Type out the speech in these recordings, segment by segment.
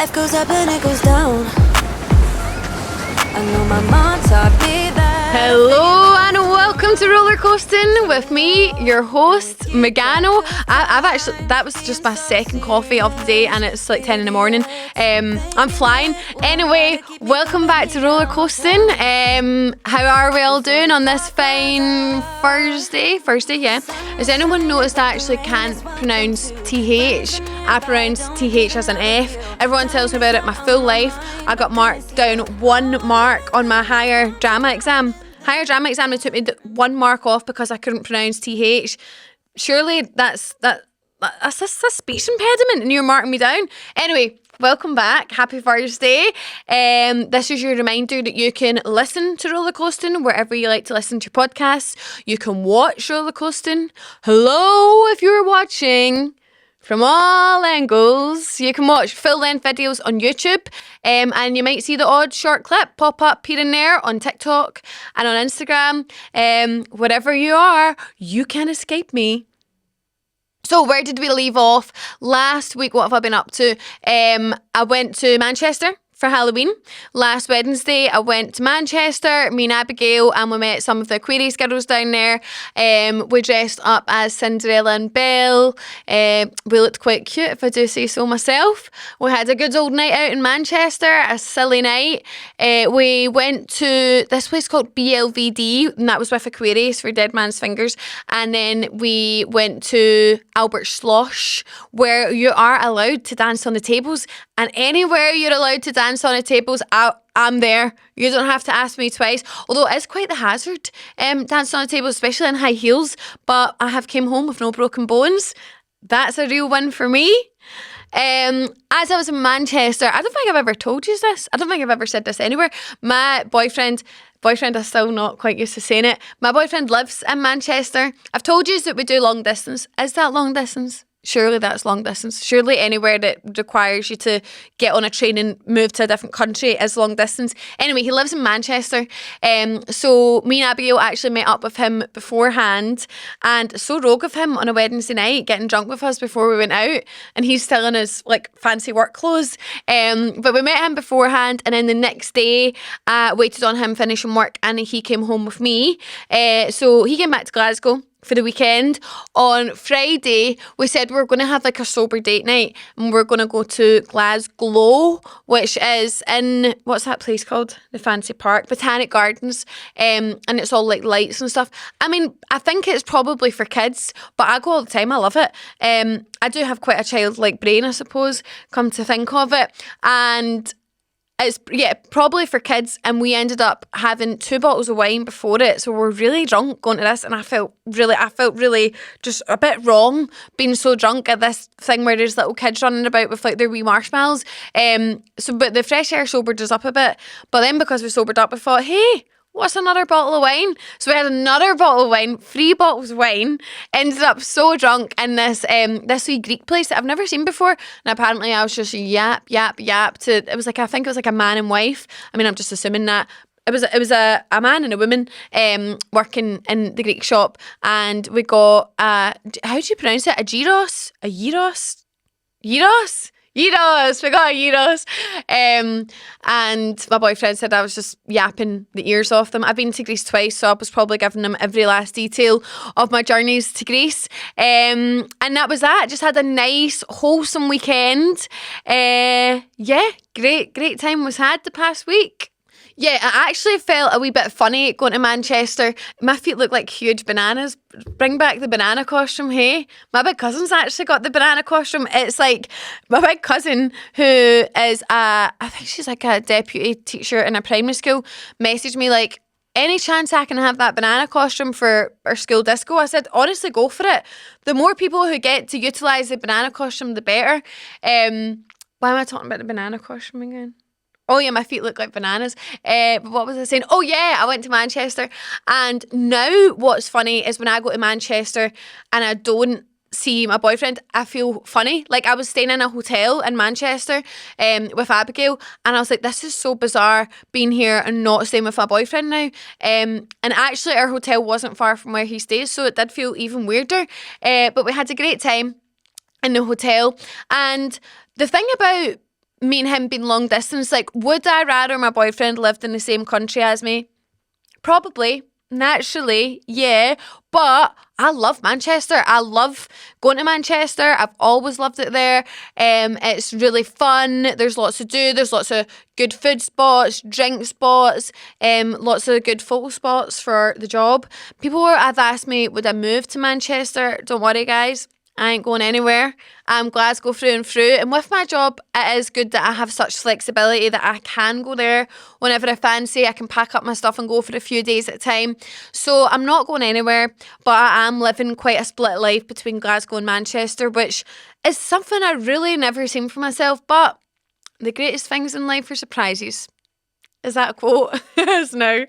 Life goes up and it goes down. I know my mom taught me that. Hello and welcome to Roller Coasting with me, your host, Megano. I've actually, that was just my second coffee of the day and it's like 10 in the morning. I'm flying. Anyway, welcome back to Roller Coasting. How are we all doing on this fine Thursday, yeah. Has anyone noticed I actually can't pronounce TH? I pronounce TH as an F. Everyone tells me about it my full life. I got marked down 1 mark on my higher drama exam. They took me 1 mark off because I couldn't pronounce TH. Surely that's a speech impediment and you're marking me down. Anyway, welcome back. Happy Thursday. This is your reminder that you can listen to Roller Coasting wherever you like to listen to your podcasts. You can watch Roller Coasting. Hello, if you're watching from all angles. You can watch full-length videos on YouTube, and you might see the odd short clip pop up here and there on TikTok and on Instagram. Wherever you are, you can't escape me. So where did we leave off? Last week, what have I been up to? I went to Manchester for Halloween. Last Wednesday, I went to Manchester, me and Abigail, and we met some of the Aquarius girls down there. We dressed up as Cinderella and Belle. We looked quite cute, if I do say so myself. We had a good old night out in Manchester, a silly night. We went to this place called BLVD, and that was with Aquarius for Dead Man's Fingers. And then we went to Albert Slosh, where you are allowed to dance on the tables. And anywhere you're allowed to dance on the tables, I'm there. You don't have to ask me twice. Although it is quite the hazard, dancing on the tables, especially in high heels. But I have came home with no broken bones. That's a real win for me. As I was in Manchester, I don't think I've ever told you this. I don't think I've ever said this anywhere. My boyfriend, I'm still not quite used to saying it. My boyfriend lives in Manchester. I've told you that we do long distance. Is that long distance? Surely that's long distance. Surely anywhere that requires you to get on a train and move to a different country is long distance. Anyway, he lives in Manchester. So me and Abigail actually met up with him beforehand, and so rogue of him on a Wednesday night, getting drunk with us before we went out, and he's still in his like fancy work clothes. But we met him beforehand, and then the next day waited on him finishing work, and he came home with me. So he came back to Glasgow for the weekend. On Friday, we said we were going to have like a sober date night, and we're going to go to Glasgow, which is in, what's that place called? The fancy park, Botanic Gardens, and it's all like lights and stuff. I mean, I think it's probably for kids, but I go all the time. I love it. I do have quite a childlike brain, I suppose, come to think of it. And it's, yeah, probably for kids, and we ended up having 2 bottles of wine before it, so we're really drunk going to this, and I felt really just a bit wrong being so drunk at this thing where there's little kids running about with like their wee marshmallows. But the fresh air sobered us up a bit, but then because we sobered up, we thought, hey, what's another bottle of wine? So we had another bottle of wine, 3 bottles of wine, ended up so drunk in this wee Greek place that I've never seen before. And apparently I was just yap to, it was like, I think it was like a man and wife. I mean, I'm just assuming that. It was a man and a woman working in the Greek shop, and we got, how do you pronounce it? A gyros? We got a gyros. And my boyfriend said I was just yapping the ears off them. I've been to Greece twice, so I was probably giving them every last detail of my journeys to Greece. And that was that. Just had a nice, wholesome weekend. Yeah, great time was had the past week. Yeah, I actually felt a wee bit funny going to Manchester. My feet look like huge bananas. Bring back the banana costume, hey? My big cousin's actually got the banana costume. It's like my big cousin, who is I think she's like a deputy teacher in a primary school, messaged me like, any chance I can have that banana costume for our school disco? I said, honestly, go for it. The more people who get to utilise the banana costume, the better. Why am I talking about the banana costume again? Oh yeah, my feet look like bananas. But what was I saying? Oh yeah, I went to Manchester. And now what's funny is when I go to Manchester and I don't see my boyfriend, I feel funny. Like I was staying in a hotel in Manchester with Abigail, and I was like, this is so bizarre being here and not staying with my boyfriend now. And actually our hotel wasn't far from where he stays, so it did feel even weirder. But we had a great time in the hotel. And the thing about me and him being long distance, like, would I rather my boyfriend lived in the same country as me? Probably. Naturally, yeah, but I love Manchester. I love going to Manchester. I've always loved it there. It's really fun. There's lots to do. There's lots of good food spots, drink spots, lots of good photo spots for the job. People have asked me, would I move to Manchester? Don't worry, guys. I ain't going anywhere. I'm Glasgow through and through. And with my job, it is good that I have such flexibility that I can go there whenever I fancy. I can pack up my stuff and go for a few days at a time. So I'm not going anywhere, but I am living quite a split life between Glasgow and Manchester, which is something I really never seen for myself. But the greatest things in life are surprises. Is that a quote? Yes, no.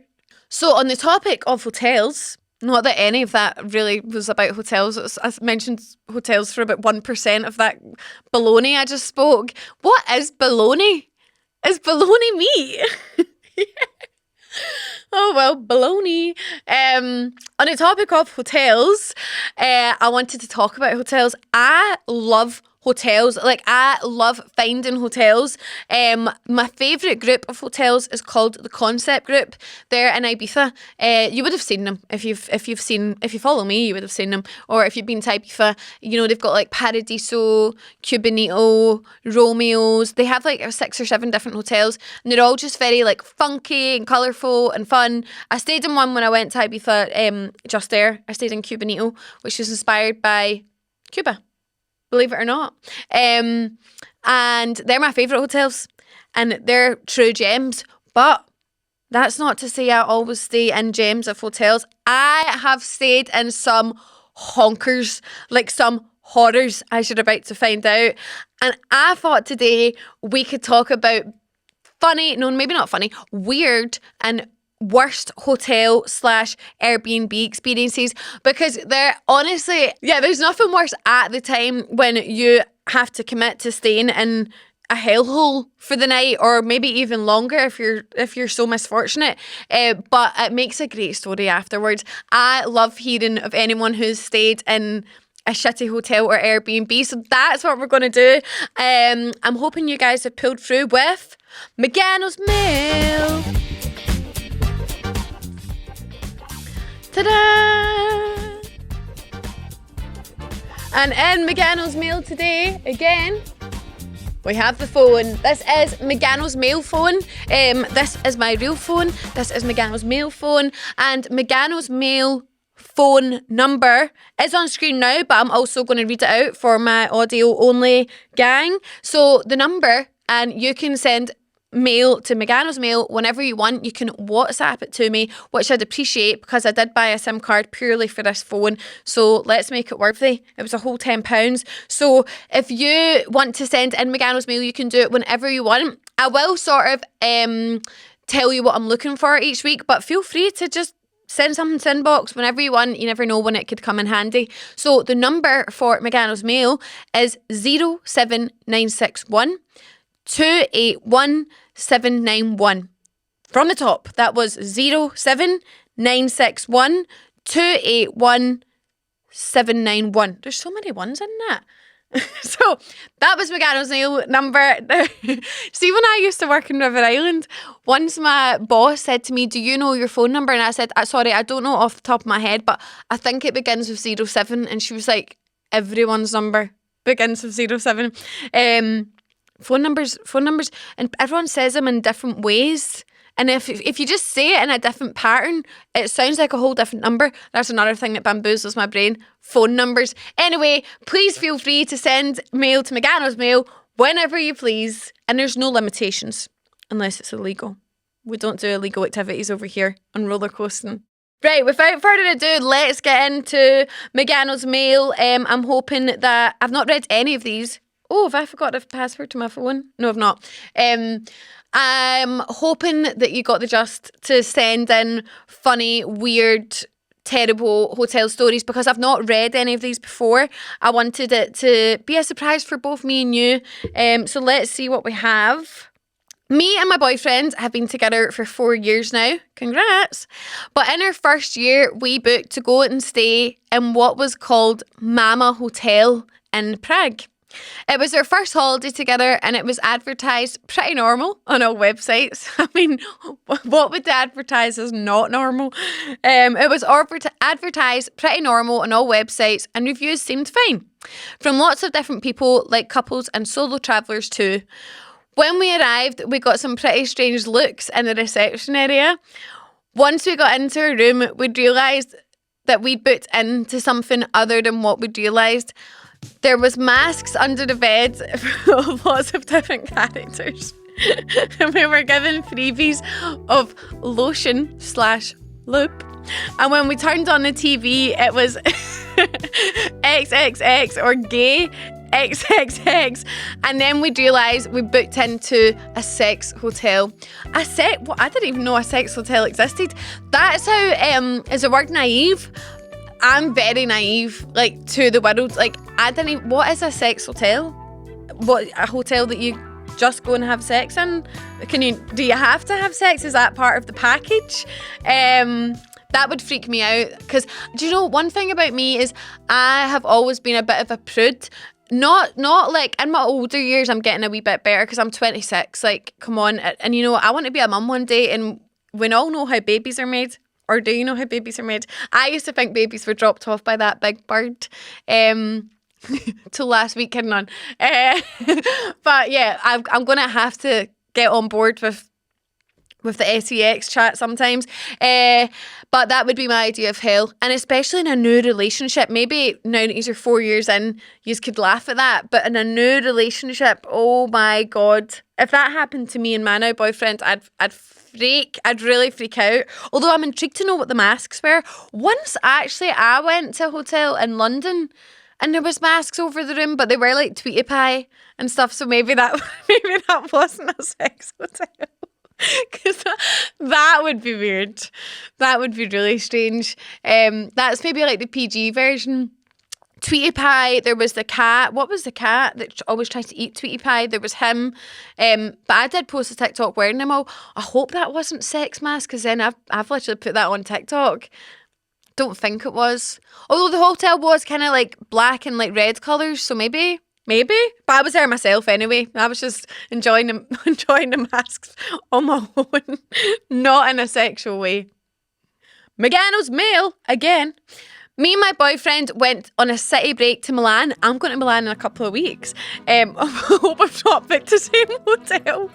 So on the topic of hotels, not that any of that really was about hotels. I mentioned hotels for about 1% of that baloney I just spoke. What is baloney? Is baloney meat? Oh, well, baloney. On the topic of hotels, I wanted to talk about hotels. I love hotels. Like, I love finding hotels. My favourite group of hotels is called the Concept Group. They're in Ibiza. You would have seen them if you follow me, you would have seen them. Or if you've been to Ibiza, you know, they've got like Paradiso, Cubanito, Romeo's. They have like 6 or 7 different hotels, and they're all just very like funky and colourful and fun. I stayed in one when I went to Ibiza, just there. I stayed in Cubanito, which was inspired by Cuba, believe it or not. And they're my favourite hotels, and they're true gems. But that's not to say I always stay in gems of hotels. I have stayed in some honkers, like some horrors, as you're about to find out. And I thought today we could talk about funny, no, maybe not funny, weird and worst hotel / Airbnb experiences, because they're honestly, there's nothing worse at the time when you have to commit to staying in a hellhole for the night, or maybe even longer if you're so misfortunate. But it makes a great story afterwards. I love hearing of anyone who's stayed in a shitty hotel or Airbnb, so that's what we're going to do. I'm hoping you guys have pulled through with Megano's Mail. Ta-da! And in Megano's Mail today, again, we have the phone. This is Megano's Mail phone. This is my real phone. This is Megano's Mail phone. And Megano's Mail phone number is on screen now, but I'm also going to read it out for my audio only gang. So the number, and you can send mail to Megano's Mail whenever you want. You can WhatsApp it to me, which I'd appreciate, because I did buy a SIM card purely for this phone. So let's make it worthy. It was a whole £10. So if you want to send in Megano's Mail, you can do it whenever you want. I will sort of tell you what I'm looking for each week, but feel free to just send something to inbox whenever you want. You never know when it could come in handy. So the number for Megano's Mail is 07961 281 791. From the top, that was 07961 281 791. There's so many ones in that. So that was Megano's Mail number. See, when I used to work in River Island, once my boss said to me, "Do you know your phone number?" And I said, "Sorry, I don't know off the top of my head, but I think it begins with 07. And she was like, "Everyone's number begins with 07. Phone numbers, and everyone says them in different ways. And if you just say it in a different pattern, it sounds like a whole different number. That's another thing that bamboozles my brain. Phone numbers. Anyway, please feel free to send mail to Megano's Mail whenever you please. And there's no limitations, unless it's illegal. We don't do illegal activities over here on roller coasting. Right, without further ado, let's get into Megano's Mail. I'm hoping that I've not read any of these. Oh, have I forgot the password to my phone? No, I've not. I'm hoping that you got the gist to send in funny, weird, terrible hotel stories, because I've not read any of these before. I wanted it to be a surprise for both me and you. So let's see what we have. Me and my boyfriend have been together for 4 years now. Congrats. But in our first year, we booked to go and stay in what was called Mama Hotel in Prague. It was their first holiday together and it was advertised pretty normal on all websites. I mean, what would they advertise as not normal? It was advertised pretty normal on all websites and reviews seemed fine. From lots of different people, like couples and solo travellers too. When we arrived, we got some pretty strange looks in the reception area. Once we got into our room, we'd realised that we'd booked into something other than what we'd realised. There was masks under the bed of lots of different characters. And we were given freebies of lotion/lube. And when we turned on the TV, it was XXX or gay XXX. And then we realised we booked into a sex hotel. I didn't even know a sex hotel existed. That's how, is the word naive? I'm very naive, like, to the world. Like, what is a sex hotel? What, a hotel that you just go and have sex in? Do you have to have sex? Is that part of the package? That would freak me out. Because, do you know, one thing about me is I have always been a bit of a prude. Not like, in my older years, I'm getting a wee bit better because I'm 26. Like, come on. And, you know, I want to be a mum one day, and we all know how babies are made. Or do you know how babies are made? I used to think babies were dropped off by that big bird. Till last week, kidding on. But yeah, I'm going to have to get on board with the sex chat sometimes. But that would be my idea of hell. And especially in a new relationship. Maybe now that you're 4 years in, you could laugh at that. But in a new relationship, oh my God. If that happened to me and my now boyfriend, I'd really freak out. Although I'm intrigued to know what the masks were. Once actually I went to a hotel in London and there was masks over the room, but they were like Tweety Pie and stuff. So maybe that wasn't a sex hotel. Because that would be weird. That would be really strange. That's maybe like the PG version. Tweety Pie, there was the cat. What was the cat that always tries to eat Tweety Pie? There was him. But I did post a TikTok wearing them all. I hope that wasn't sex mask, because then I've literally put that on TikTok. Don't think it was. Although the hotel was kind of like black and like red colours, so maybe. But I was there myself anyway. I was just enjoying the masks on my own, not in a sexual way. Megano's mail again. Me and my boyfriend went on a city break to Milan. I'm going to Milan in a couple of weeks. I hope I've not booked the same hotel.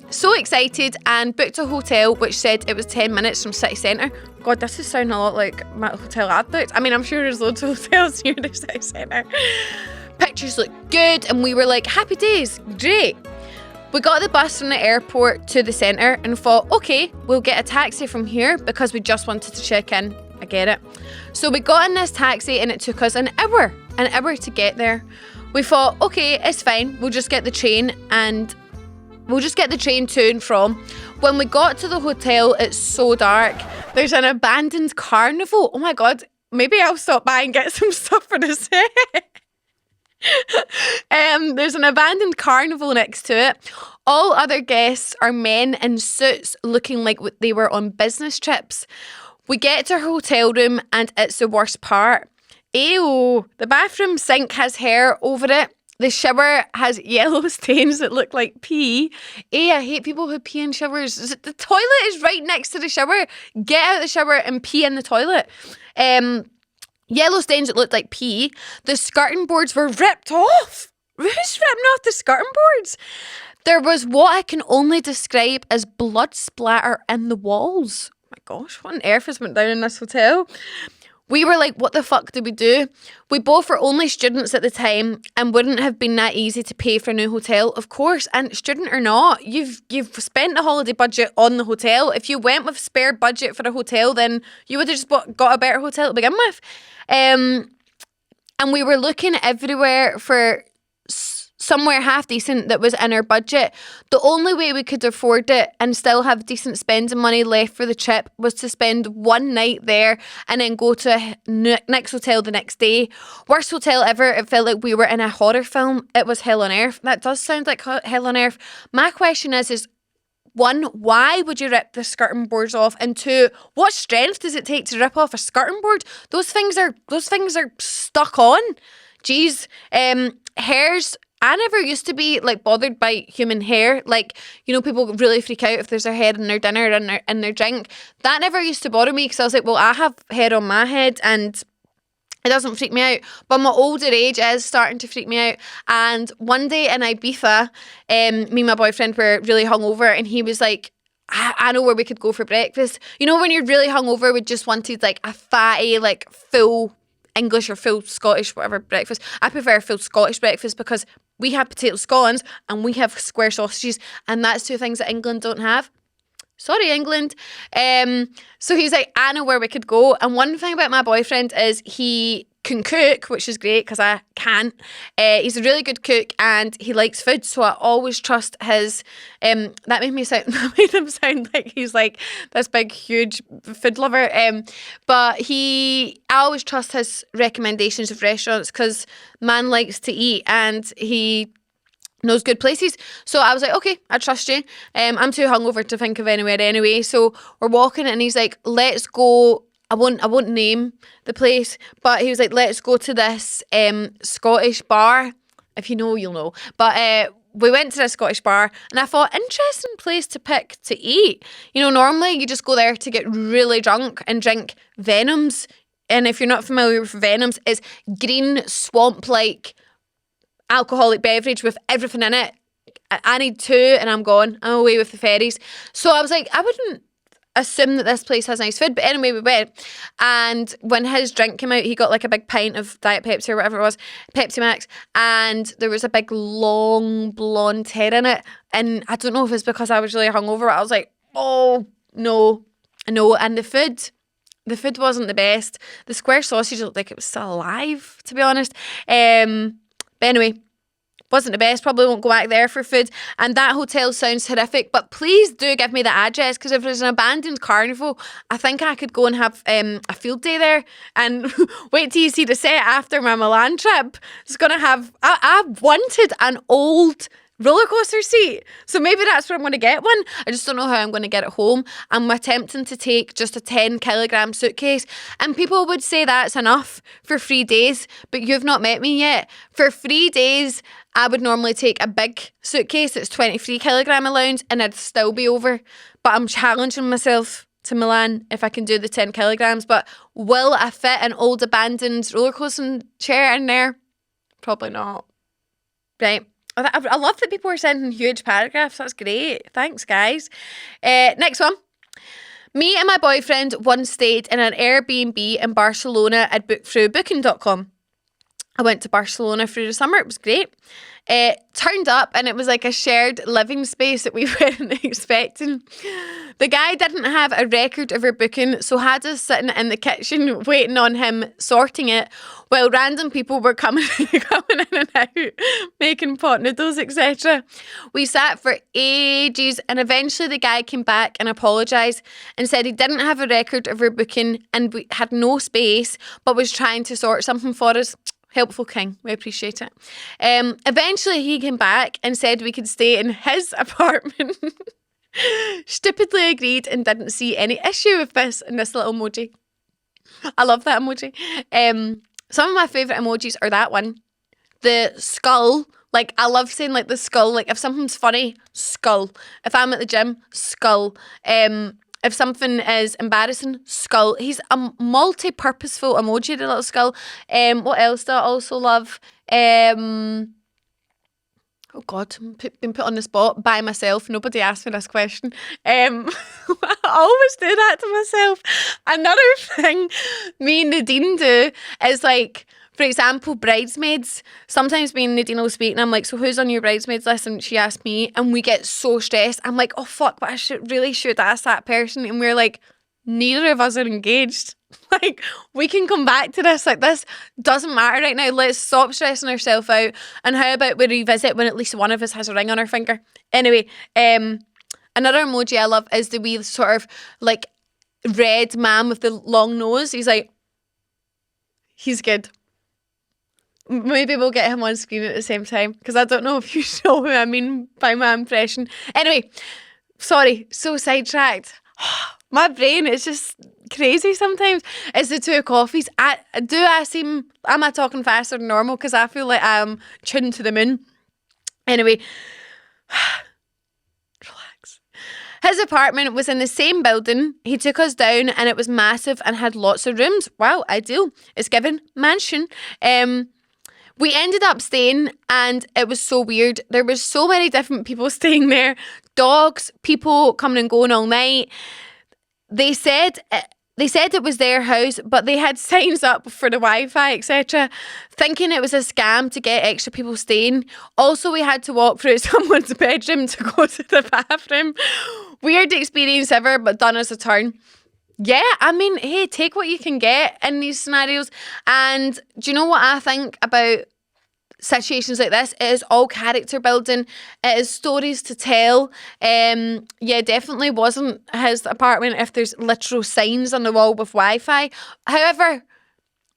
So excited, and booked a hotel which said it was 10 minutes from city centre. God, this is sounding a lot like my hotel I've booked. I mean, I'm sure there's loads of hotels near the city centre. Pictures looked good, and we were like, happy days, great. We got the bus from the airport to the centre and thought, okay, we'll get a taxi from here because we just wanted to check in. I get it. So we got in this taxi and it took us an hour to get there. We thought, okay, it's fine. We'll just get the train to and from. When we got to the hotel, it's so dark. There's an abandoned carnival. Oh my God, maybe I'll stop by and get some stuff for the set. There's an abandoned carnival next to it. All other guests are men in suits looking like they were on business trips. We get to our hotel room and it's the worst part. Ew, the bathroom sink has hair over it. The shower has yellow stains that look like pee. I hate people who pee in showers. The toilet is right next to the shower. Get out of the shower and pee in the toilet. Yellow stains that looked like pee. The skirting boards were ripped off. Who's ripping off the skirting boards? There was what I can only describe as blood splatter in the walls. Oh my gosh, what on earth has went down in this hotel? We were like, what the fuck did we do? We both were only students at the time and wouldn't have been that easy to pay for a new hotel, of course. And student or not, you've spent the holiday budget on the hotel. If you went with spare budget for a hotel, then you would have just got a better hotel to begin with. And we were looking everywhere for somewhere half decent that was in our budget. The only way we could afford it and still have decent spending money left for the trip was to spend one night there and then go to a next hotel the next day. Worst hotel ever. It felt like we were in a horror film. It was hell on earth. That does sound like hell on earth. My question is one, why would you rip the skirting boards off? And two, what strength does it take to rip off a skirting board? Those things are stuck on. geez, hairs. I never used to be like bothered by human hair. Like, you know, people really freak out if there's a hair in their dinner and in their drink. That never used to bother me because I was like, well, I have hair on my head and it doesn't freak me out. But my older age is starting to freak me out. And one day in Ibiza, me and my boyfriend were really hungover and he was like, I know where we could go for breakfast. You know, when you're really hungover, we just wanted like a fatty, like full English or full Scottish, whatever breakfast. I prefer full Scottish breakfast because we have potato scones and we have square sausages, and that's two things that England don't have. Sorry, England. So he's like, I know where we could go. And one thing about my boyfriend is he can cook, which is great because I can't. He's a really good cook and he likes food, so I always trust his. That made him sound like he's like this big, huge food lover. But I always trust his recommendations of restaurants because man likes to eat and he knows good places. So I was like, okay, I trust you. I'm too hungover to think of anywhere anyway. So we're walking and he's like, let's go. I won't name the place, but he was like, let's go to this Scottish bar. If you know, you'll know. But we went to this Scottish bar and I thought, interesting place to pick to eat. You know, normally you just go there to get really drunk and drink Venoms. And if you're not familiar with Venoms, it's green swamp-like alcoholic beverage with everything in it. I need two and I'm gone. I'm away with the ferries. So I was like, I wouldn't assume that this place has nice food, but anyway we went, and when his drink came out he got like a big pint of Diet Pepsi or whatever it was, Pepsi Max, and there was a big long blonde hair in it, and I don't know if it's because I was really hungover, I was like, oh no, and the food wasn't the best. The square sausage looked like it was still alive, to be honest. But anyway, wasn't the best. Probably won't go back there for food. And that hotel sounds horrific, but please do give me the address, because if there's an abandoned carnival, I think I could go and have a field day there. And wait till you see the set after my Milan trip. It's gonna have. I wanted an old roller coaster seat, so maybe that's where I'm going to get one. I just don't know how I'm going to get it home. I'm attempting to take just a 10-kilogram suitcase, and people would say that's enough for 3 days, but you've not met me yet. For 3 days I would normally take a big suitcase that's 23-kilogram allowance and I'd still be over, but I'm challenging myself to Milan if I can do the 10 kilograms. But will I fit an old abandoned roller coaster chair in there? Probably not. Right. I love that people are sending huge paragraphs. That's great. Thanks, guys. Next one. Me and my boyfriend once stayed in an Airbnb in Barcelona I'd booked through booking.com. I went to Barcelona through the summer. It was great. Turned up and it was like a shared living space that we weren't expecting. The guy didn't have a record of our booking, so had us sitting in the kitchen waiting on him sorting it, while random people were coming in and out, making pot noodles, etc. We sat for ages, and eventually the guy came back and apologised and said he didn't have a record of our booking and we had no space, but was trying to sort something for us. Helpful king, we appreciate it. Eventually he came back and said we could stay in his apartment. Stupidly agreed and didn't see any issue with this, and this little emoji. I love that emoji. Some of my favourite emojis are that one, the skull. Like, I love saying like the skull. Like, if something's funny, skull. If I'm at the gym, skull. If something is embarrassing, skull. He's a multi-purposeful emoji, the little skull. What else do I also love? Oh God, been put on the spot by myself. Nobody asked me this question. I always do that to myself. Another thing me and Nadine do is, like, for example, bridesmaids. Sometimes me and Nadine will speak and I'm like, so who's on your bridesmaids list? And she asks me and we get so stressed. I'm like, oh fuck, but I really should ask that person. And we're like, neither of us are engaged. Like, we can come back to this. Like, this doesn't matter right now. Let's stop stressing ourselves out. And how about we revisit when at least one of us has a ring on our finger? Anyway, another emoji I love is the wee sort of like red man with the long nose. He's like, he's good. Maybe we'll get him on screen at the same time, because I don't know if you know who I mean by my impression. Anyway, sorry, so sidetracked. My brain is just crazy sometimes is the two coffees. Am I talking faster than normal? Because I feel like I'm tuned to the moon. Anyway, relax. His apartment was in the same building. He took us down and it was massive and had lots of rooms. Wow, ideal. It's given mansion. We ended up staying and it was so weird. There was so many different people staying there. Dogs, people coming and going all night. They said it was their house, but they had signs up for the Wi-Fi, etc., thinking it was a scam to get extra people staying. Also, we had to walk through someone's bedroom to go to the bathroom. Weird experience ever, but done as a turn. Yeah, I mean, hey, take what you can get in these scenarios. And do you know what I think about situations like this? It is all character building. It is stories to tell. Yeah, definitely wasn't his apartment if there's literal signs on the wall with Wi-Fi. However,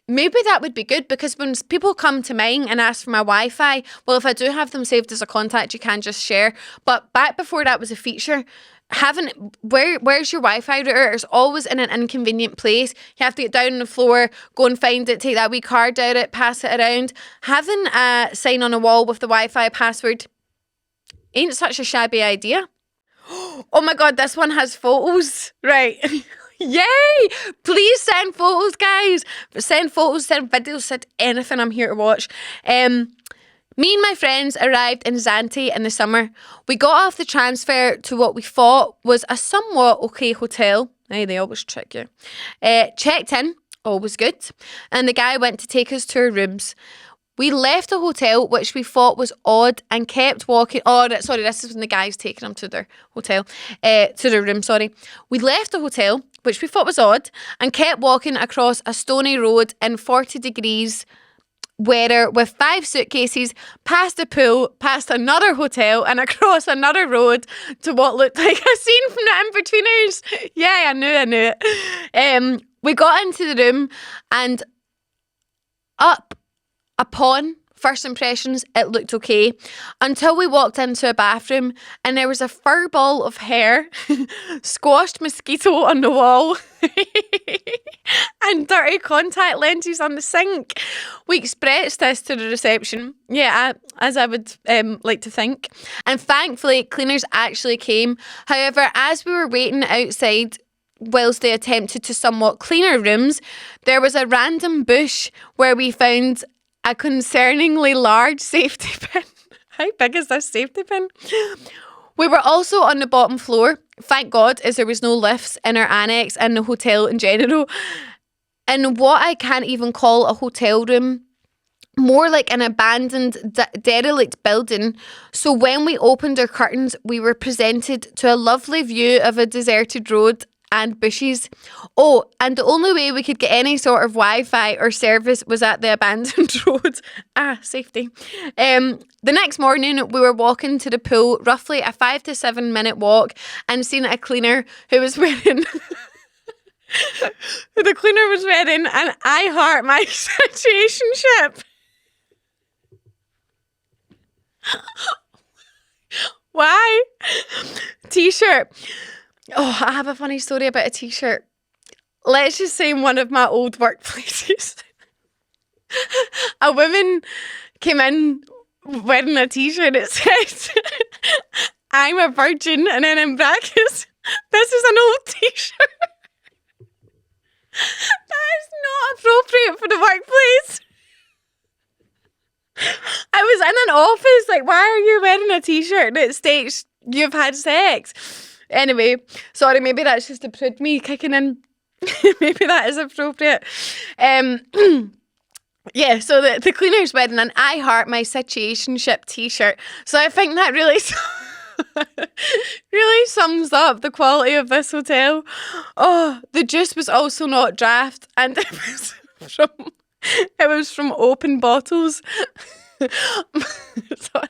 maybe that would be good, because when people come to mine and ask for my Wi-Fi, well, if I do have them saved as a contact, you can just share. But back before that was a feature, where's your Wi-Fi router? It's always in an inconvenient place. You have to get down on the floor, go and find it, take that wee card out it, pass it around. Having a sign on a wall with the Wi-Fi password ain't such a shabby idea. Oh my god, this one has photos. Right. Yay! Please send photos, guys. Send photos, send videos, send anything. I'm here to watch. Me and my friends arrived in Zante in the summer. We got off the transfer to what we thought was a somewhat okay hotel. Hey, they always trick you. Checked in, always good. And the guy went to take us to our rooms. We left the hotel, which we thought was odd, and kept walking. Oh, sorry, this is when the guy's taking them to their hotel, to their room, sorry. We left the hotel, which we thought was odd, and kept walking across a stony road in 40 degrees weather with 5 suitcases, past a pool, past another hotel, and across another road to what looked like a scene from the In-Betweeners. Yeah, I knew it. We got into the room, and upon first impressions, it looked okay, until we walked into a bathroom and there was a fur ball of hair, squashed mosquito on the wall, and dirty contact lenses on the sink. We expressed this to the reception, as I would like to think, and thankfully cleaners actually came. However, as we were waiting outside whilst they attempted to somewhat clean our rooms, there was a random bush where we found a concerningly large safety pin. How big is this safety pin? We were also on the bottom floor. Thank God, as there was no lifts in our annex and the hotel in general. In what I can't even call a hotel room, more like an abandoned, derelict building. So when we opened our curtains, we were presented to a lovely view of a deserted road and bushes. Oh, and the only way we could get any sort of Wi-Fi or service was at the abandoned road. Safety. The next morning, we were walking to the pool, roughly a 5 to 7 minute walk, and seen a cleaner who was wearing... the cleaner was wearing an I Heart My Situationship. Why? T-shirt. Oh, I have a funny story about a t-shirt. Let's just say in one of my old workplaces, a woman came in wearing a t-shirt. It said, I'm a virgin, and then in brackets, this is an old t-shirt. That is not appropriate for the workplace. I was in an office, like, why are you wearing a t-shirt that states you've had sex? Anyway, sorry, maybe that's just the prude me kicking in. Maybe that is appropriate. Yeah, so the cleaner's wearing an I Heart My Situationship t-shirt. So I think that really really sums up the quality of this hotel. Oh, the juice was also not draft, and it was from open bottles. Sorry.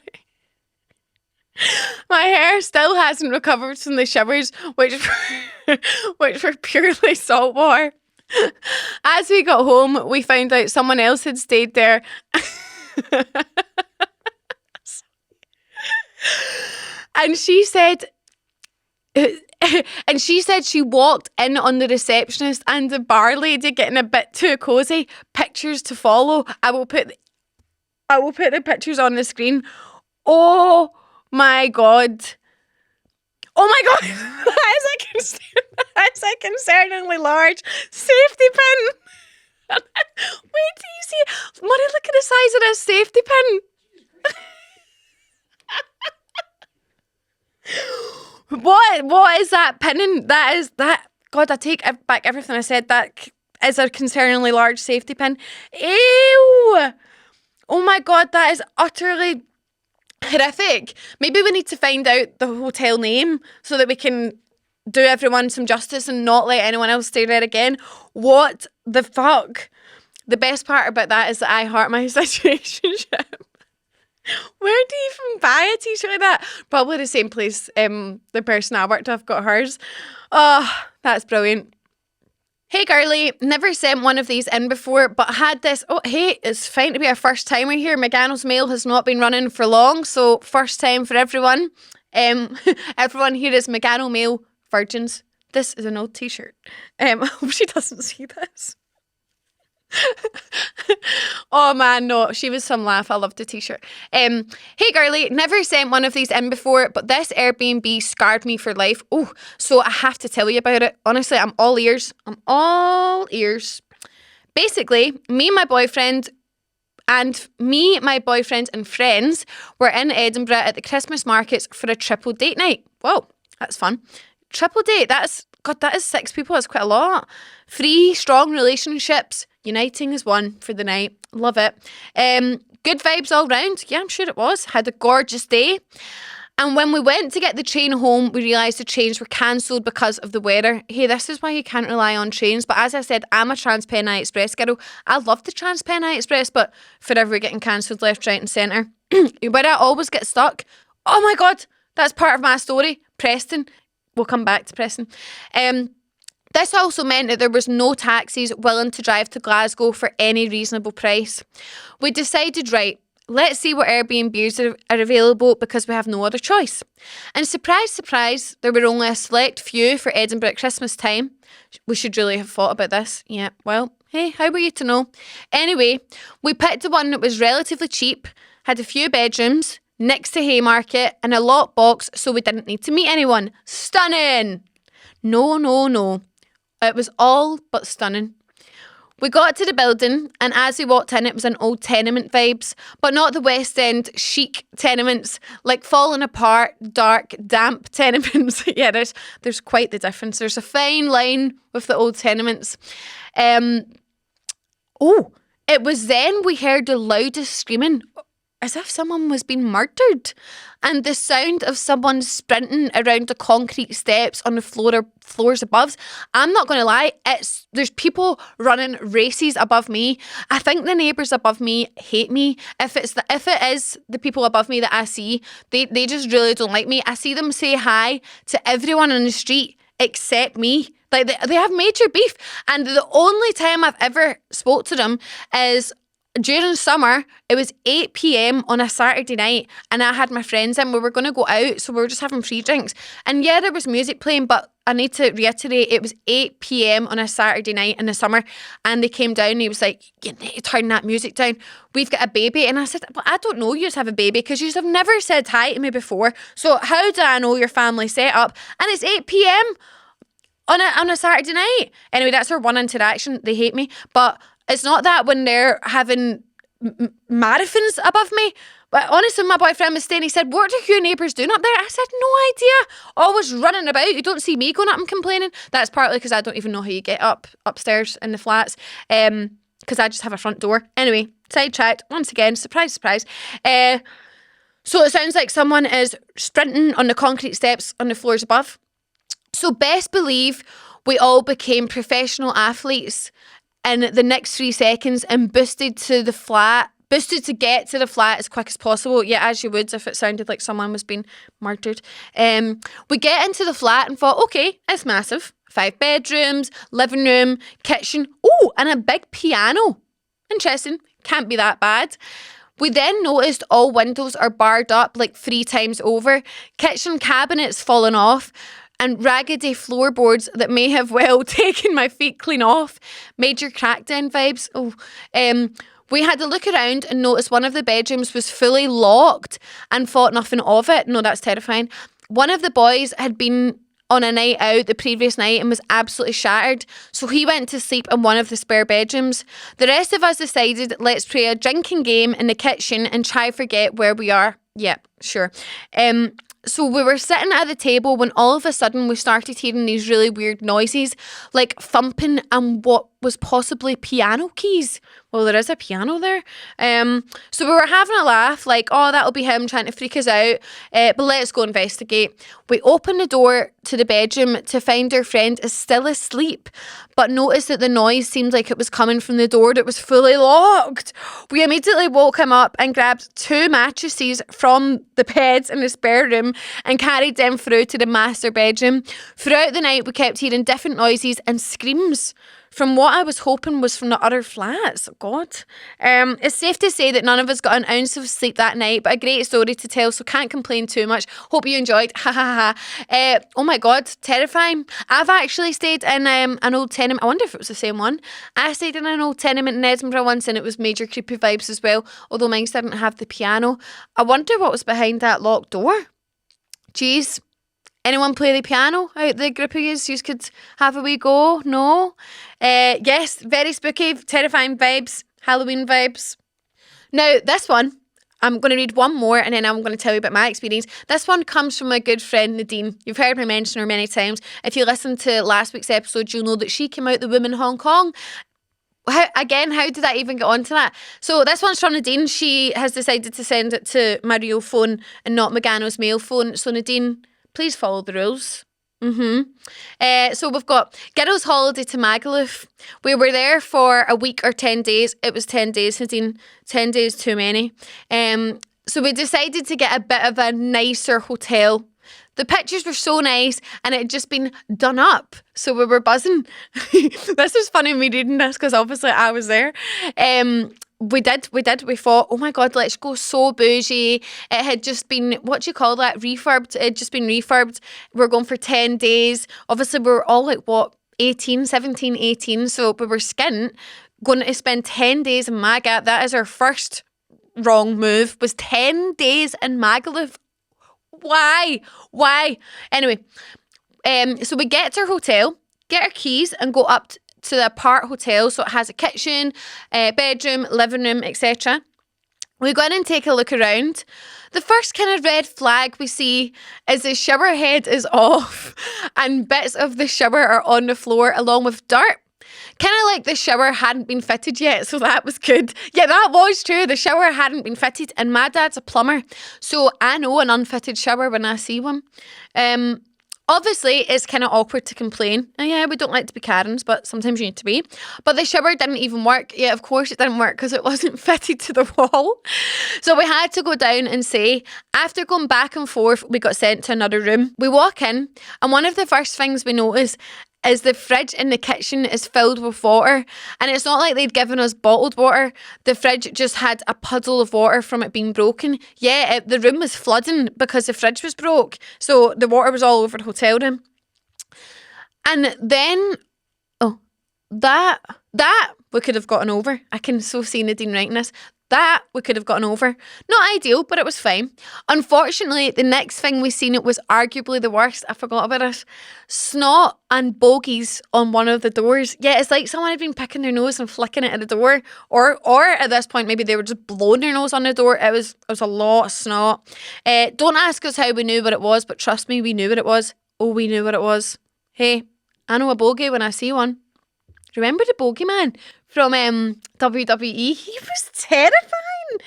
My hair still hasn't recovered from the showers, which were purely salt water. As we got home, we found out someone else had stayed there. And she said And she said she walked in on the receptionist and the bar lady getting a bit too cozy. Pictures to follow. I will put the pictures on the screen. Oh my God. Oh my God. That is a concerningly large safety pin. Wait till you see it. Money, look at the size of this safety pin. What is that pinning? That. God, I take back everything I said. That is a concerningly large safety pin. Ew. Oh my God, that is utterly horrific. Maybe we need to find out the hotel name so that we can do everyone some justice and not let anyone else stay there again. What the fuck? The best part about that is that I heart my situationship. Where do you even buy a t-shirt like that? Probably the same place the person I worked with got hers. Oh, that's brilliant. Hey girlie, never sent one of these in before, but had this. Oh, hey, it's fine to be a first timer here. Megano's mail has not been running for long, so first time for everyone. Everyone here is Megano mail virgins. This is an old t-shirt. I hope she doesn't see this. Oh man, no, she was some laugh. I loved the t-shirt. Hey girlie, never sent one of these in before, but this Airbnb scarred me for life. Oh, so I have to tell you about it. Honestly, I'm all ears. Basically, my boyfriend and friends were in Edinburgh at the Christmas markets for a triple date night. Whoa, that's fun. Triple date, that is 6 people. That's quite a lot. 3 strong relationships uniting as one for the night. Love it. Good vibes all round. Yeah, I'm sure it was. Had a gorgeous day. And when we went to get the train home, we realised the trains were cancelled because of the weather. Hey, this is why you can't rely on trains. But as I said, I'm a Transpennine Express girl. I love the Transpennine Express, but forever getting cancelled left, right and centre. Where I always get stuck. Oh my God, that's part of my story. Preston. We'll come back to Preston. This also meant that there was no taxis willing to drive to Glasgow for any reasonable price. We decided, right, let's see what Airbnbs are available because we have no other choice. And surprise, surprise, there were only a select few for Edinburgh at Christmas time. We should really have thought about this. Yeah, well, hey, how were you to know? Anyway, we picked the one that was relatively cheap, had a few bedrooms, next to Haymarket, and a lock box, so we didn't need to meet anyone. Stunning! No. It was all but stunning. We got to the building, and as we walked in, it was an old tenement vibes, but not the West End chic tenements, like falling apart, dark, damp tenements. Yeah, there's quite the difference. There's a fine line with the old tenements. It was then we heard the loudest screaming, as if someone was being murdered, and the sound of someone sprinting around the concrete steps on the floors above. I'm not going to lie, there's people running races above me. I think the neighbours above me hate me. If it is the people above me that I see, they just really don't like me. I see them say hi to everyone on the street except me. Like they have major beef, and the only time I've ever spoke to them is during summer. It was 8 p.m. on a Saturday night, and I had my friends in. We were going to go out, so we were just having free drinks. And yeah, there was music playing, but I need to reiterate, it was 8 p.m. on a Saturday night in the summer, and they came down and he was like, you need to turn that music down. We've got a baby. And I said, but I don't know you just have a baby because you have never said hi to me before. So how do I know your family set up? And it's 8 p.m. on a Saturday night. Anyway, that's our one interaction. They hate me. But it's not that when they're having marathons above me. But honestly, my boyfriend was staying, he said, what are your neighbours doing up there? I said, no idea. Always running about. You don't see me going up and complaining. That's partly because I don't even know how you get upstairs in the flats. Because I just have a front door. Anyway, sidetracked. Once again, surprise, surprise. So it sounds like someone is sprinting on the concrete steps on the floors above. So best believe we all became professional athletes in the next 3 seconds and boosted to get to the flat as quick as possible. Yeah, as you would if it sounded like someone was being murdered. We get into the flat and thought, okay, it's massive. 5 bedrooms, living room, kitchen. Oh, and a big piano. Interesting. Can't be that bad. We then noticed all windows are barred up like 3 times over. Kitchen cabinets fallen off. and raggedy floorboards that may have well taken my feet clean off. Major crackdown vibes. We had a look around and noticed one of the bedrooms was fully locked and thought nothing of it. No, that's terrifying. One of the boys had been on a night out the previous night and was absolutely shattered, so he went to sleep in one of the spare bedrooms. The rest of us decided, let's play a drinking game in the kitchen and try forget where we are. Yeah, sure. So we were sitting at the table when all of a sudden we started hearing these really weird noises, like thumping and what was possibly piano keys. Well, there is a piano there. So we were having a laugh, like, oh, that'll be him trying to freak us out. But let's go investigate. We opened the door to the bedroom to find our friend is still asleep, but noticed that the noise seemed like it was coming from the door that was fully locked. We immediately woke him up and grabbed 2 mattresses from the beds in the spare room and carried them through to the master bedroom. Throughout the night, we kept hearing different noises and screams from what I was hoping was from the other flats. God. It's safe to say that none of us got an ounce of sleep that night, but a great story to tell, so can't complain too much. Hope you enjoyed. Ha ha ha. Oh my God, terrifying. I've actually stayed in an old tenement. I wonder if it was the same one. I stayed in an old tenement in Edinburgh once and it was major creepy vibes as well, although mine didn't have the piano. I wonder what was behind that locked door. Jeez. Anyone play the piano out the group of yous? You could have a wee go? No? Yes, very spooky, terrifying vibes, Halloween vibes. Now, this one, I'm going to read one more and then I'm going to tell you about my experience. This one comes from my good friend Nadine. You've heard me mention her many times. If you listened to last week's episode, you'll know that she came out the Women Hong Kong. How did I even get onto that? So this one's from Nadine. She has decided to send it to my real phone and not Megano's mail phone. So Nadine, please follow the rules. So we've got Girls' holiday to Magaluf. We were there for a week or 10 days. It was 10 days, Nadine. 10 days too many. So we decided to get a bit of a nicer hotel. The pictures were so nice and it had just been done up. So we were buzzing. This was funny me reading this because obviously I was there. We thought, oh my God, let's go so bougie. It had just been, what do you call that, refurbed. It had just been refurbed. We're going for 10 days. Obviously we were all like, 17, 18. So we were skint, going to spend 10 days in Maga. That is our first wrong move, was 10 days in Magaluf. Why? Anyway, so we get to our hotel, get our keys and go up to the apart hotel. So it has a kitchen, bedroom, living room, etc. We go in and take a look around. The first kind of red flag we see is the shower head is off and bits of the shower are on the floor along with dirt. Kind of like the shower hadn't been fitted yet, so that was good. Yeah, that was true. The shower hadn't been fitted, and my dad's a plumber, so I know an unfitted shower when I see one. Obviously, it's kind of awkward to complain. Oh, yeah, we don't like to be Karens, but sometimes you need to be. But the shower didn't even work. Yeah, of course it didn't work because it wasn't fitted to the wall. So we had to go down and say, after going back and forth, we got sent to another room. We walk in, and one of the first things we notice is the fridge in the kitchen is filled with water. And it's not like they'd given us bottled water. The fridge just had a puddle of water from it being broken. Yeah, the room was flooding because the fridge was broke. So the water was all over the hotel room. And then, that we could have gotten over. I can so see Nadine writing this. That we could have gotten over. Not ideal, but it was fine. Unfortunately, the next thing we seen, it was arguably the worst. I forgot about it. Snot and bogies on one of the doors. Yeah, it's like someone had been picking their nose and flicking it at the door. Or at this point, maybe they were just blowing their nose on the door. It was a lot of snot. Don't ask us how we knew what it was, but trust me, we knew what it was. Oh, we knew what it was. Hey, I know a bogey when I see one. Remember the bogeyman from WWE? He was terrifying.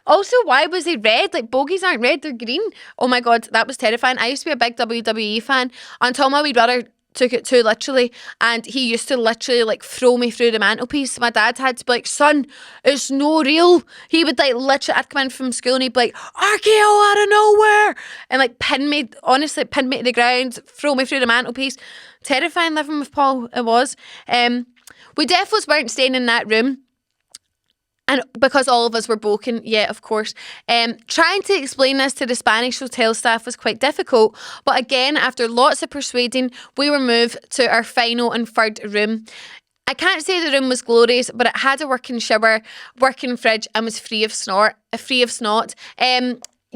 Also, why was he red? Like, bogies aren't red, they're green. Oh my God, that was terrifying. I used to be a big WWE fan until my wee brother took it too literally, and he used to literally like throw me through the mantelpiece. My dad had to be like, son, it's no real. He would like literally, I'd come in from school and he'd be like, RKO out of nowhere, and like pin me to the ground, throw me through the mantelpiece. Terrifying living with Paul, it was. We definitely weren't staying in that room. And because all of us were broken, yeah, of course. Trying to explain this to the Spanish hotel staff was quite difficult. But again, after lots of persuading, we were moved to our final and third room. I can't say the room was glorious, but it had a working shower, working fridge, and was free of snot.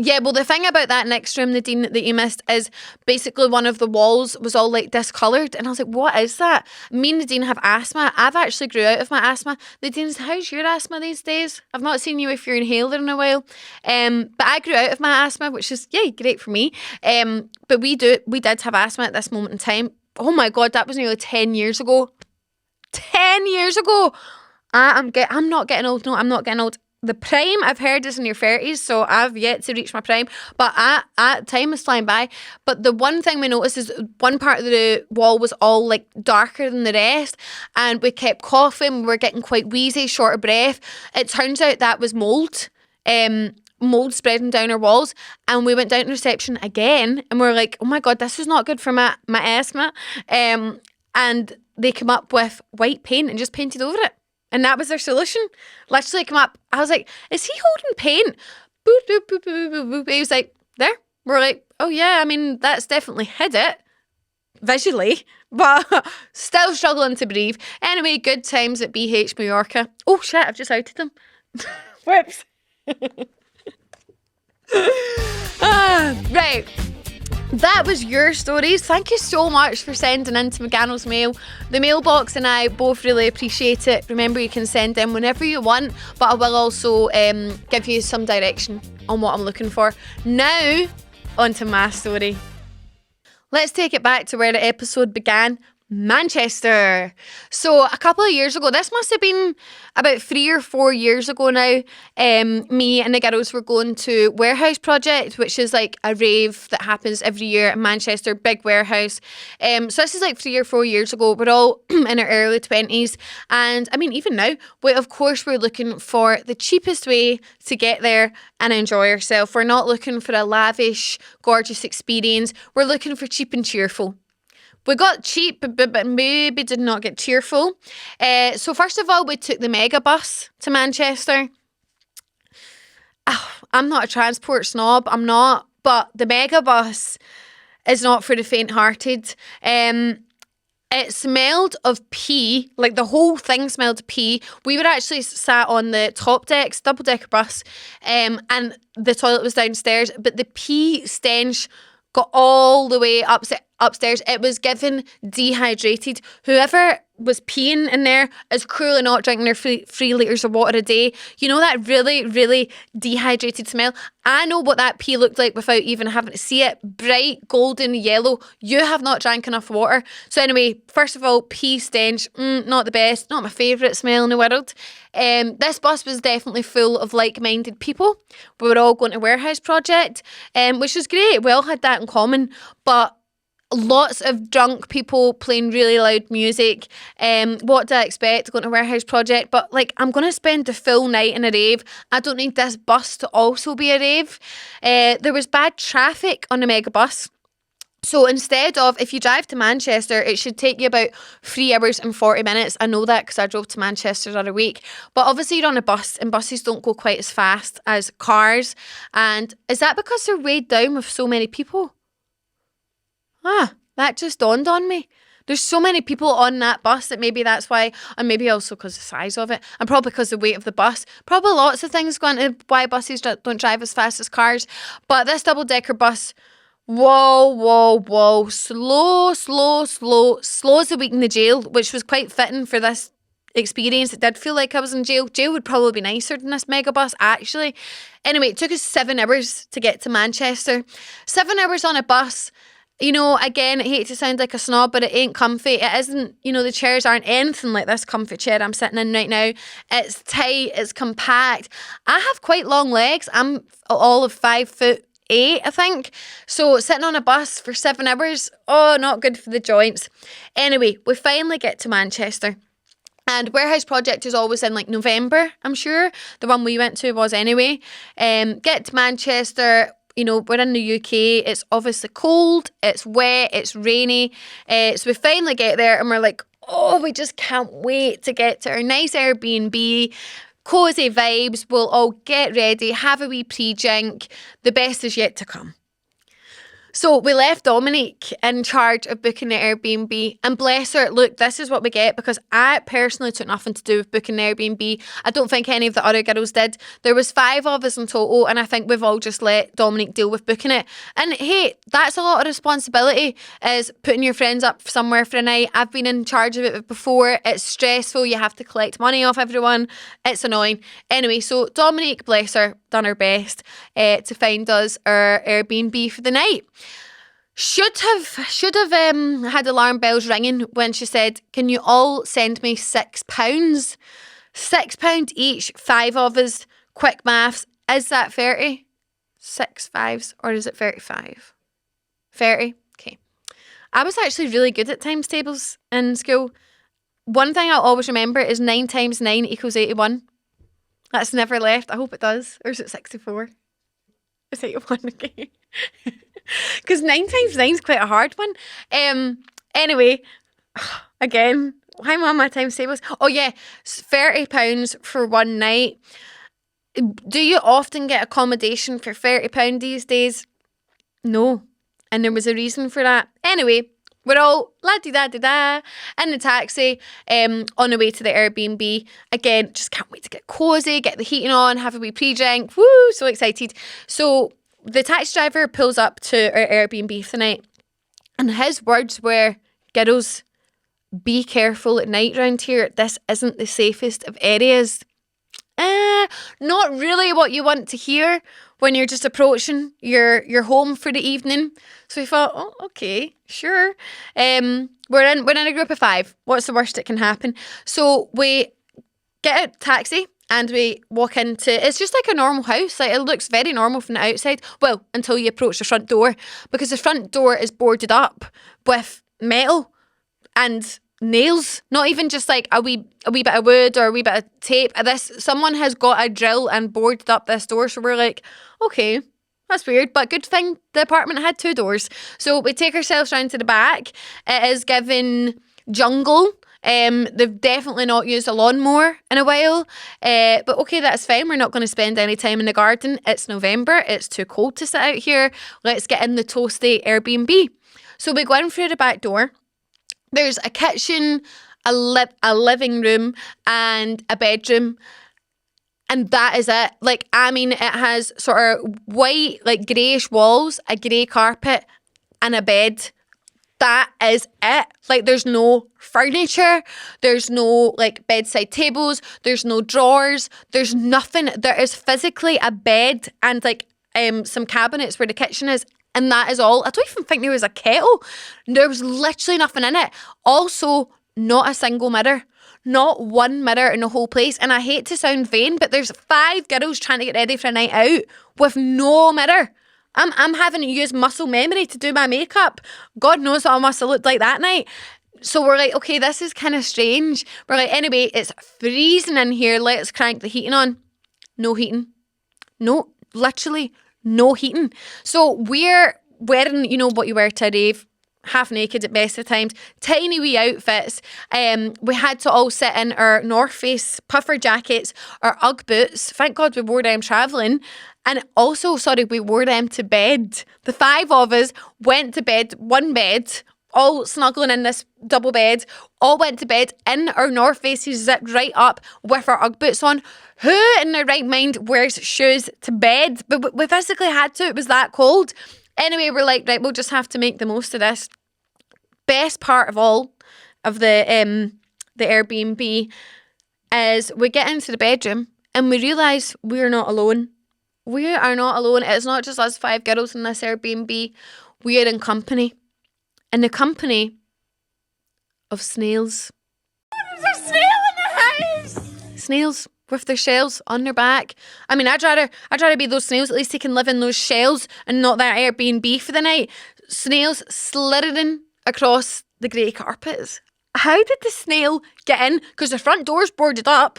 Yeah, well, the thing about that next room, Nadine, that you missed is basically one of the walls was all like discoloured. And I was like, what is that? Me and Nadine have asthma. I've actually grew out of my asthma. Nadine, how's your asthma these days? I've not seen you with your inhaler in a while. But I grew out of my asthma, which is, yeah, great for me. But we did have asthma at this moment in time. Oh my God, that was nearly 10 years ago. 10 years ago. I'm not getting old. No, I'm not getting old. The prime, I've heard, is in your 30s, so I've yet to reach my prime. But time is flying by. But the one thing we noticed is one part of the wall was all like darker than the rest, and we kept coughing. We were getting quite wheezy, short of breath. It turns out that was mold. Mold spreading down our walls, and we went down to reception again, and we were like, oh my God, this is not good for my asthma. And they came up with white paint and just painted over it. And that was their solution. Literally come up. I was like, is he holding paint? Boop, boop, boop, boop, boop, boop. He was like, there. We're like, oh yeah, I mean, that's definitely hid it visually, but still struggling to breathe. Anyway, good times at BH Mallorca. Oh shit, I've just outed them. Whoops. Right. That was your stories. Thank you so much for sending in to Megano's mail. The mailbox and I both really appreciate it. Remember, you can send in whenever you want, but I will also give you some direction on what I'm looking for. Now, on to my story. Let's take it back to where the episode began. Manchester. So a couple of years ago, this must have been about 3 or 4 years ago now, me and the girls were going to Warehouse Project, which is like a rave that happens every year in Manchester, big warehouse. So this is like 3 or 4 years ago. We're all in our early 20s, and I mean, even now, of course we're looking for the cheapest way to get there and enjoy ourselves. We're not looking for a lavish, gorgeous experience. We're looking for cheap and cheerful. We got cheap, but maybe did not get cheerful. So first of all, we took the mega bus to Manchester. Oh, I'm not a transport snob, I'm not. But the mega bus is not for the faint-hearted. It smelled of pee, like the whole thing smelled of pee. We were actually sat on the top decks, double-decker bus, and the toilet was downstairs, but the pee stench got all the way upstairs. It was given dehydrated. Whoever was peeing in there is clearly not drinking their 3 litres of water a day. You know that really, really dehydrated smell? I know what that pee looked like without even having to see it. Bright, golden, yellow. You have not drank enough water. So anyway, first of all, pee stench, not the best. Not my favourite smell in the world. This bus was definitely full of like-minded people. We were all going to Warehouse Project, which was great. We all had that in common. But lots of drunk people playing really loud music. What do I expect going to Warehouse Project? But like, I'm going to spend the full night in a rave. I don't need this bus to also be a rave. There was bad traffic on the mega bus. So instead of, if you drive to Manchester, it should take you about 3 hours and 40 minutes. I know that because I drove to Manchester the other week. But obviously you're on a bus, and buses don't go quite as fast as cars. And is that because they're weighed down with so many people? That just dawned on me. There's so many people on that bus that maybe that's why, and maybe also because of the size of it, and probably because of the weight of the bus. Probably lots of things go into why buses don't drive as fast as cars. But this double-decker bus, whoa, slow as a week in the jail, which was quite fitting for this experience. It did feel like I was in jail. Jail would probably be nicer than this mega bus, actually. Anyway, it took us 7 hours to get to Manchester. 7 hours on a bus. You know, again, I hate to sound like a snob, but it ain't comfy. It isn't, you know, the chairs aren't anything like this comfy chair I'm sitting in right now. It's tight, it's compact. I have quite long legs. I'm all of 5'8", I think. So sitting on a bus for 7 hours, not good for the joints. Anyway, we finally get to Manchester. And Warehouse Project is always in like November, I'm sure. The one we went to was anyway. Get to Manchester. You know, we're in the UK, it's obviously cold, it's wet, it's rainy. So we finally get there and we're like, we just can't wait to get to our nice Airbnb, cozy vibes. We'll all get ready, have a wee pre-drink. The best is yet to come. So we left Dominique in charge of booking the Airbnb, and bless her, look, this is what we get, because I personally took nothing to do with booking the Airbnb. I don't think any of the other girls did. There was 5 of us in total, and I think we've all just let Dominique deal with booking it. And hey, that's a lot of responsibility, is putting your friends up somewhere for a night. I've been in charge of it before. It's stressful. You have to collect money off everyone. It's annoying. Anyway, so Dominique, bless her, done her best to find us our Airbnb for the night. Should have had alarm bells ringing when she said, "Can you all send me £6? £6 each, 5 of us. Quick maths. Is that 30? 6 5s, or is it 35? 30. Okay. I was actually really good at times tables in school. One thing I'll always remember is 9 times 9 equals 81. That's never left. I hope it does. Or is it 64? It's 81, okay. Because 9 times 9 is quite a hard one. Anyway, again, why am I on my times tables? Oh yeah, £30 for one night. Do you often get accommodation for £30 these days? No. And there was a reason for that. Anyway, we're all la-di-da-di-da in the taxi on the way to the Airbnb. Again, just can't wait to get cozy, get the heating on, have a wee pre-drink. Woo, so excited. So the taxi driver pulls up to our Airbnb for the night, and his words were, "Girls, be careful at night round here. This isn't the safest of areas." Not really what you want to hear when you're just approaching your home for the evening. So we thought, oh, okay, sure. We're in a group of 5. What's the worst that can happen? So we get a taxi and we walk into, it's just like a normal house. Like, it looks very normal from the outside. Well, until you approach the front door, because the front door is boarded up with metal and nails, not even just like a wee bit of wood or a wee bit of tape. Someone has got a drill and boarded up this door. So we're like, okay, that's weird, but good thing the apartment had 2 doors. So we take ourselves round to the back. It is given jungle. They've definitely not used a lawnmower in a while, but okay, that's fine. We're not going to spend any time in the garden. It's November. It's too cold to sit out here. Let's get in the toasty Airbnb. So we go in through the back door. There's a kitchen, a living room, and a bedroom. And that is it. Like, I mean, it has sort of white, like greyish walls, a grey carpet, and a bed. That is it. Like, there's no furniture. There's no, like, bedside tables. There's no drawers. There's nothing. There is physically a bed and, like, some cabinets where the kitchen is. And that is all. I don't even think there was a kettle. There was literally nothing in it. Also, not a single mirror. Not one mirror in the whole place. And I hate to sound vain, but there's 5 girls trying to get ready for a night out with no mirror. I'm having to use muscle memory to do my makeup. God knows what I must have looked like that night. So we're like, okay, this is kind of strange. We're like, anyway, it's freezing in here. Let's crank the heating on. No heating. No, literally no heating. So we're wearing, you know what you wear to a rave, half naked at best of times, tiny wee outfits. We had to all sit in our North Face puffer jackets, our Ugg boots. Thank God we wore them travelling. And also, we wore them to bed. The 5 of us went to bed, one bed, all snuggling in this double bed, all went to bed in our North Faces zipped right up with our Ugg boots on. Who in their right mind wears shoes to bed? But we physically had to. It was that cold. Anyway, we're like, right, we'll just have to make the most of this. Best part of all of the Airbnb is we get into the bedroom and we realise we're not alone. We are not alone. It's not just us 5 girls in this Airbnb. We are in company. In the company of snails. There's a snail in the house! Snails with their shells on their back. I mean, I'd rather be those snails. At least they can live in those shells and not that Airbnb for the night. Snails slithering across the grey carpets. How did the snail get in? Because the front door's boarded up.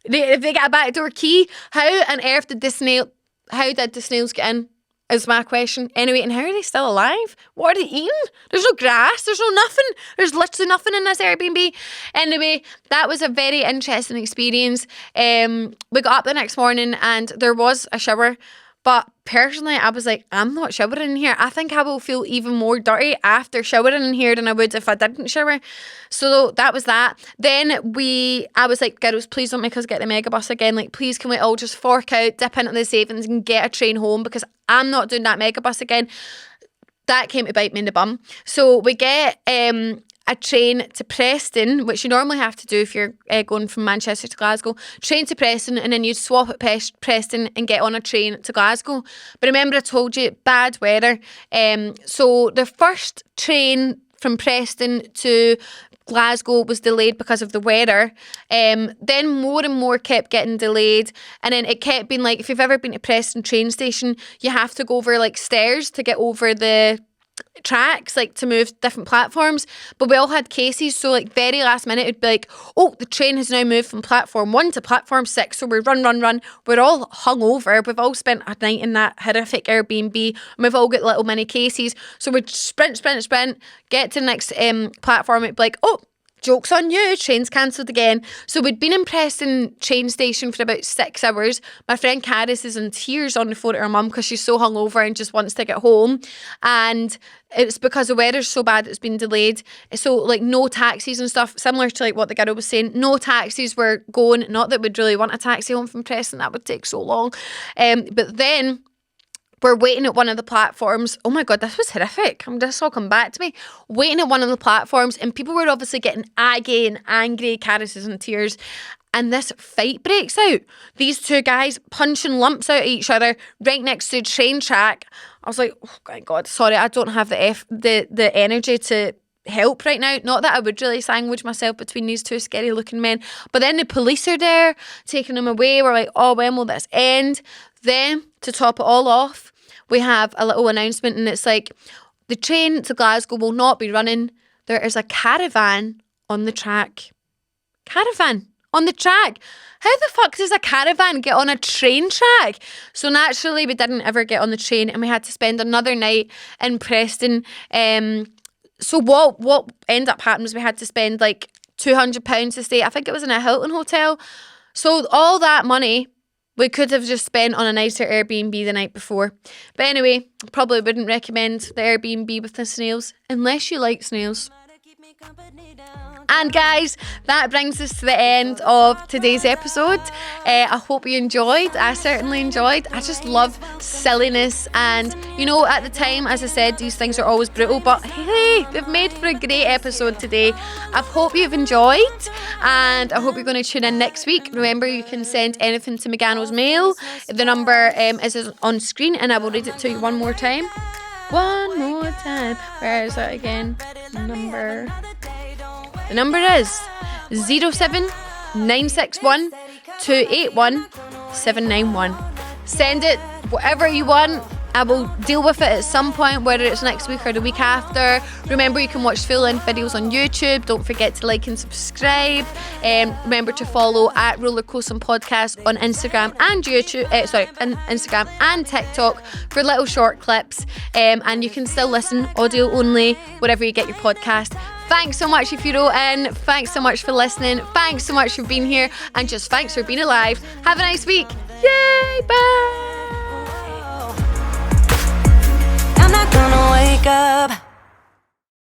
If they get a back door key, how on earth did the snails get in? is my question. Anyway, and how are they still alive? What are they eating? There's no grass. There's no nothing. There's literally nothing in this Airbnb. Anyway, that was a very interesting experience. We got up the next morning and there was a shower. But personally, I was like, I'm not showering in here. I think I will feel even more dirty after showering in here than I would if I didn't shower. So that was that. Then I was like, girls, please don't make us get the megabus again. Like, please can we all just fork out, dip into the savings and get a train home, because I'm not doing that megabus again. That came to bite me in the bum. So we get a train to Preston, which you normally have to do if you're going from Manchester to Glasgow. Train to Preston, and then you swap at Preston and get on a train to Glasgow. But remember, I told you, bad weather. So the first train from Preston to Glasgow was delayed because of the weather. Then more and more kept getting delayed, and then it kept being like, if you've ever been to Preston train station, you have to go over like stairs to get over the tracks, like to move different platforms. But we all had cases, so like very last minute it'd be like, oh, the train has now moved from platform 1 to platform 6, so we run. We're all hungover. We've all spent a night in that horrific Airbnb, and we've all got little mini cases, so we'd sprint, get to the next platform. It'd be like, oh, joke's on you, train's cancelled again. So we'd been in Preston train station for about 6 hours. My friend Caris is in tears on the phone to her mum because she's so hungover and just wants to get home. And it's because the weather's so bad it's been delayed. So like no taxis and stuff, similar to like what the girl was saying. No taxis were going. Not that we'd really want a taxi home from Preston, that would take so long. But then we're waiting at one of the platforms. Oh my God, this was horrific. This all come back to me. Waiting at one of the platforms, and people were obviously getting aggy and angry. Caris is in tears. And this fight breaks out. These two guys punching lumps out at each other right next to the train track. I was like, oh my God, sorry, I don't have the energy to help right now. Not that I would really sandwich myself between these two scary looking men. But then the police are there taking them away. We're like, oh, when will this end? Then to top it all off, we have a little announcement, and it's like, the train to Glasgow will not be running. There is a caravan on the track. Caravan on the track. How the fuck does a caravan get on a train track? So naturally, we didn't ever get on the train, and we had to spend another night in Preston. So what ended up happening was we had to spend like £200 to stay. I think it was in a Hilton hotel. So all that money we could have just spent on a nicer Airbnb the night before. But anyway, probably wouldn't recommend the Airbnb with the snails, unless you like snails. And guys, that brings us to the end of today's episode. I hope you enjoyed. I certainly enjoyed. I just love silliness, and you know, at the time, as I said, these things are always brutal, but hey, they've made for a great episode today. I hope you've enjoyed, and I hope you're going to tune in next week. Remember, you can send anything to Megano's mail. The number is on screen, and I will read it to you one more time. Where is that again? The number is 07961 281 791. Send it whatever you want. I will deal with it at some point, whether it's next week or the week after. Remember, you can watch full-length videos on YouTube. Don't forget to like and subscribe. Remember to follow at Rollercoaster Podcast on Instagram and YouTube. Instagram and TikTok for little short clips. And you can still listen audio only wherever you get your podcast. Thanks so much if you wrote in. Thanks so much for listening. Thanks so much for being here. And just thanks for being alive. Have a nice week. Yay! Bye! I'm not gonna wake up